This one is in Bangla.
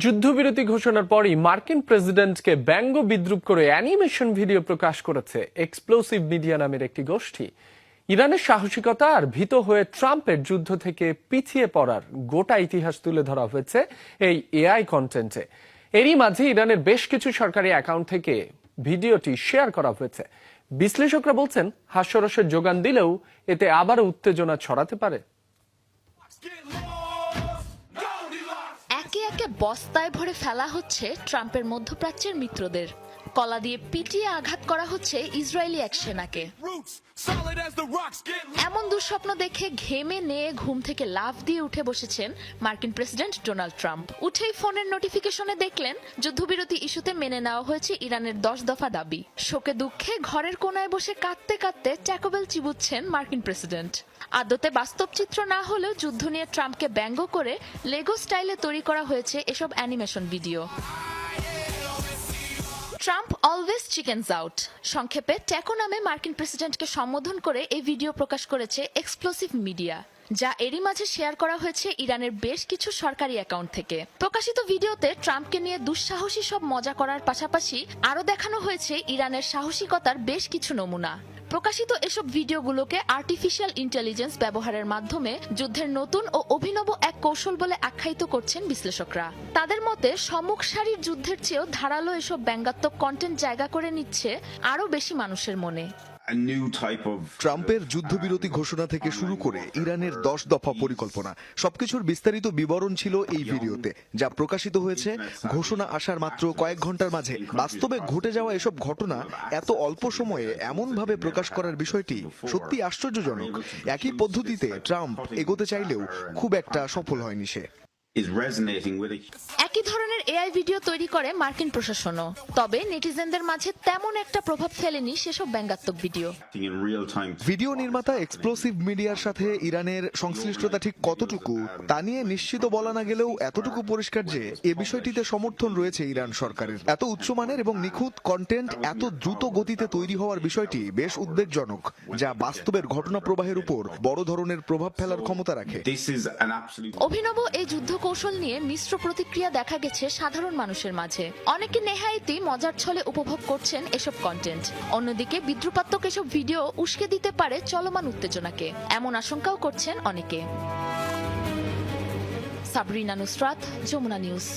যুদ্ধবিরতি ঘোষণার পরই মার্কিন প্রেসিডেন্টকে ব্যঙ্গ বিদ্রুপ করে অ্যানিমেশন ভিডিও প্রকাশ করেছে এক্সপ্লোসিভ মিডিয়া নামের একটি গোষ্ঠী। ইরানের সাহসিকতা আর ভীত হয়ে ট্রাম্পের যুদ্ধ থেকে পিছিয়ে পড়ার গোটা ইতিহাস তুলে ধরা হয়েছে এই এআই কন্টেন্টে। এরই মাঝে ইরানের বেশ কিছু সরকারি অ্যাকাউন্ট থেকে ভিডিওটি শেয়ার করা হয়েছে। বিশ্লেষকরা বলছেন, হাস্যরসের যোগান দিলেও এতে আবারও উত্তেজনা ছড়াতে পারে। একে একে বস্তায় ভরে ফেলা হচ্ছে ট্রাম্পের মধ্যপ্রাচ্যের মিত্রদের। কলা দিয়ে পিটিয়ে আঘাত করা হচ্ছে ইসরায়েলি এক সেনাকে। এমন দুঃস্বপ্ন দেখে ঘেমে নিয়ে ঘুম থেকে লাফ দিয়ে উঠে বসেছেন মার্কিন প্রেসিডেন্ট ডোনাল্ড ট্রাম্প। উঠেই ফোনের নোটিফিকেশনে দেখলেন যুদ্ধবিরতি ইস্যুতে মেনে নেওয়া হয়েছে ইরানের 10 দফা দাবি। শোকে দুঃখে ঘরের কোনায় বসে কাঁদতে কাঁদতে ট্যাকোবেল চিবুচ্ছেন মার্কিন প্রেসিডেন্ট। আদতে বাস্তব চিত্র না হলেও যুদ্ধ নিয়ে ট্রাম্পকে ব্যঙ্গ করে লেগো স্টাইলে তৈরি করা হয়েছে এসব animation video. Trump always chickens out, সংক্ষেপে ট্যাকো নামে মার্কিন প্রেসিডেন্টকে সম্বোধন করে এই ভিডিও প্রকাশ করেছে এক্সপ্লোসিভ মিডিয়া, যা এরই মাঝে শেয়ার করা হয়েছে ইরানের বেশ কিছু সরকারি অ্যাকাউন্ট থেকে। প্রকাশিত ভিডিওতে ট্রাম্পকে নিয়ে দুঃসাহসী সব মজা করার পাশাপাশি আরও দেখানো হয়েছে ইরানের সাহসিকতার বেশ কিছু নমুনা। প্রকাশিত এসব ভিডিওগুলোকে আর্টিফিশিয়াল ইন্টেলিজেন্স ব্যবহারের মাধ্যমে যুদ্ধের নতুন ও অভিনব এক কৌশল বলে আখ্যায়িত করছেন বিশ্লেষকরা। তাদের মতে সম্মুখ সারির যুদ্ধের চেয়েও ধারালো এসব ব্যঙ্গাত্মক কন্টেন্ট জায়গা করে নিচ্ছে আরও বেশি মানুষের মনে। ট্রাম্পের যুদ্ধবিরতি ঘোষণা থেকে শুরু করে ইরানের 10 দফা পরিকল্পনা, সবকিছুর বিস্তারিত বিবরণ ছিল এই ভিডিওতে, যা প্রকাশিত হয়েছে ঘোষণা আসার মাত্র কয়েক ঘন্টার মাঝে। বাস্তবে ঘটে যাওয়া এসব ঘটনা এত অল্প সময়ে এমনভাবে প্রকাশ করার বিষয়টি সত্যি আশ্চর্যজনক। একই পদ্ধতিতে ট্রাম্প এগোতে চাইলেও খুব একটা সফল হয়নি সে। একই ধরনের এআই ভিডিও তৈরি করে মার্কিন প্রশাসনও, তবে নেটিজেনদের মাঝে তেমন একটা প্রভাব ফেলেনি সেসব ব্যঙ্গাত্মক ভিডিও। ভিডিও নির্মাতা এক্সপ্লোসিভ মিডিয়ার সাথে ইরানের সংশ্লিষ্টতা ঠিক কতটুকু তা নিয়ে নিশ্চিত বলা না গেলেও এতটুকু পরিষ্কার যে এ বিষয়টিতে সমর্থন রয়েছে ইরান সরকারের। এত উচ্চমানের এবং নিখুঁত কন্টেন্ট এত দ্রুত গতিতে তৈরি হওয়ার বিষয়টি বেশ উদ্বেগজনক, যা বাস্তবের ঘটনা প্রবাহের উপর বড় ধরনের প্রভাব ফেলার ক্ষমতা রাখে। অভিনব এই যুদ্ধ কৌশল নিয়ে মিশ্র প্রতিক্রিয়া দেখা গেছে সাধারণ মানুষের মাঝে। অনেকে নেহায়েতই মজার ছলে উপভোগ করছেন এসব কন্টেন্ট, অন্যদিকে বিদ্রুপাত্মক এসব ভিডিও উস্কে দিতে পারে চলমান উত্তেজনাকে, এমন আশঙ্কাও করছেন অনেকে। সাবরিনা নুসরাত, যমুনা নিউজ।